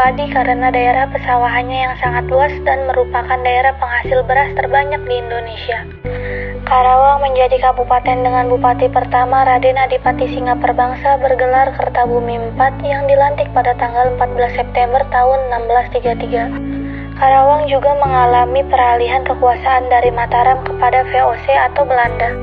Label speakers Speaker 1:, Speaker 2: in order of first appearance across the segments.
Speaker 1: padi karena daerah pesawahannya yang sangat luas dan merupakan daerah penghasil beras terbanyak di Indonesia. Karawang menjadi kabupaten dengan bupati pertama Raden Adipati Singaperbangsa bergelar Kertabumi IV yang dilantik pada tanggal 14 September tahun 1633. Karawang juga mengalami peralihan kekuasaan dari Mataram kepada VOC atau Belanda.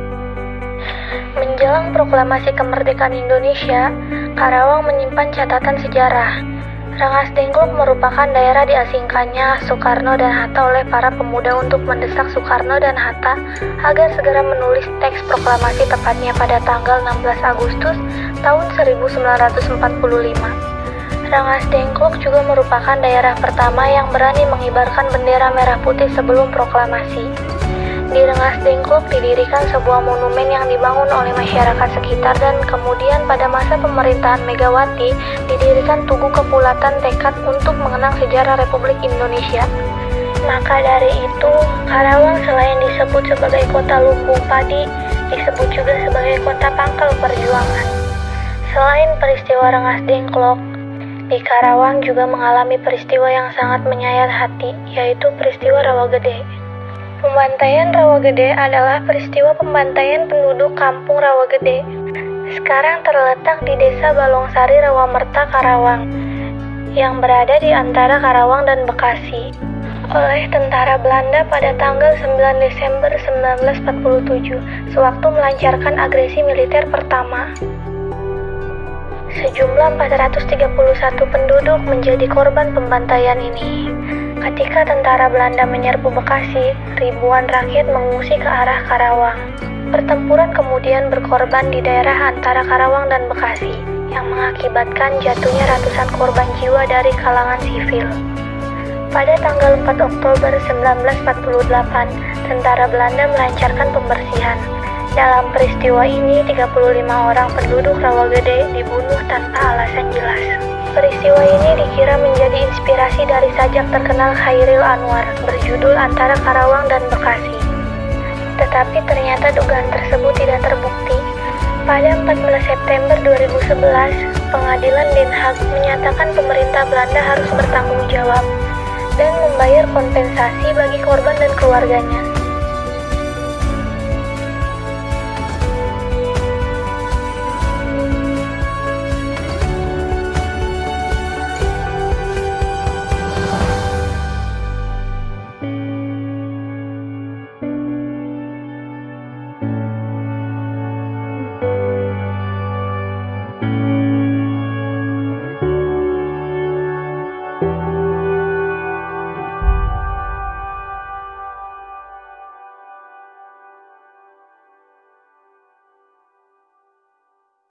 Speaker 1: Menjelang proklamasi kemerdekaan Indonesia, Karawang menyimpan catatan sejarah. Rengas Dengklok merupakan daerah diasingkannya Soekarno dan Hatta oleh para pemuda untuk mendesak Soekarno dan Hatta agar segera menulis teks proklamasi tepatnya pada tanggal 16 Agustus tahun 1945. Rengas Dengklok juga merupakan daerah pertama yang berani mengibarkan bendera merah putih sebelum proklamasi. Di Rengas Dengklok didirikan sebuah monumen yang dibangun oleh masyarakat sekitar dan kemudian pada masa pemerintahan Megawati didirikan Tugu Kepulatan tekad untuk mengenang sejarah Republik Indonesia. Maka dari itu, Karawang selain disebut sebagai kota lumbung padi, disebut juga sebagai kota pangkal perjuangan. Selain peristiwa Rengas Dengklok, di Karawang juga mengalami peristiwa yang sangat menyayat hati, yaitu peristiwa Rawagede. Pembantaian Rawagede adalah peristiwa pembantaian penduduk kampung Rawagede. Sekarang terletak di Desa Balongsari Rawamerta, Karawang, yang berada di antara Karawang dan Bekasi, oleh tentara Belanda pada tanggal 9 Desember 1947, sewaktu melancarkan agresi militer pertama. Sejumlah 431 penduduk menjadi korban pembantaian ini. Ketika tentara Belanda menyerbu Bekasi, ribuan rakyat mengungsi ke arah Karawang. Pertempuran kemudian berkorban di daerah antara Karawang dan Bekasi, yang mengakibatkan jatuhnya ratusan korban jiwa dari kalangan sivil. Pada tanggal 4 Oktober 1948, tentara Belanda melancarkan pembersihan. Dalam peristiwa ini, 35 orang penduduk Rawagede dibunuh tanpa alasan jelas. Peristiwa ini dikira menjadi inspirasi dari sajak terkenal Chairil Anwar berjudul Antara Karawang dan Bekasi. Tetapi ternyata dugaan tersebut tidak terbukti. Pada 14 September 2011, Pengadilan Den Haag menyatakan pemerintah Belanda harus bertanggung jawab dan membayar kompensasi bagi korban dan keluarganya.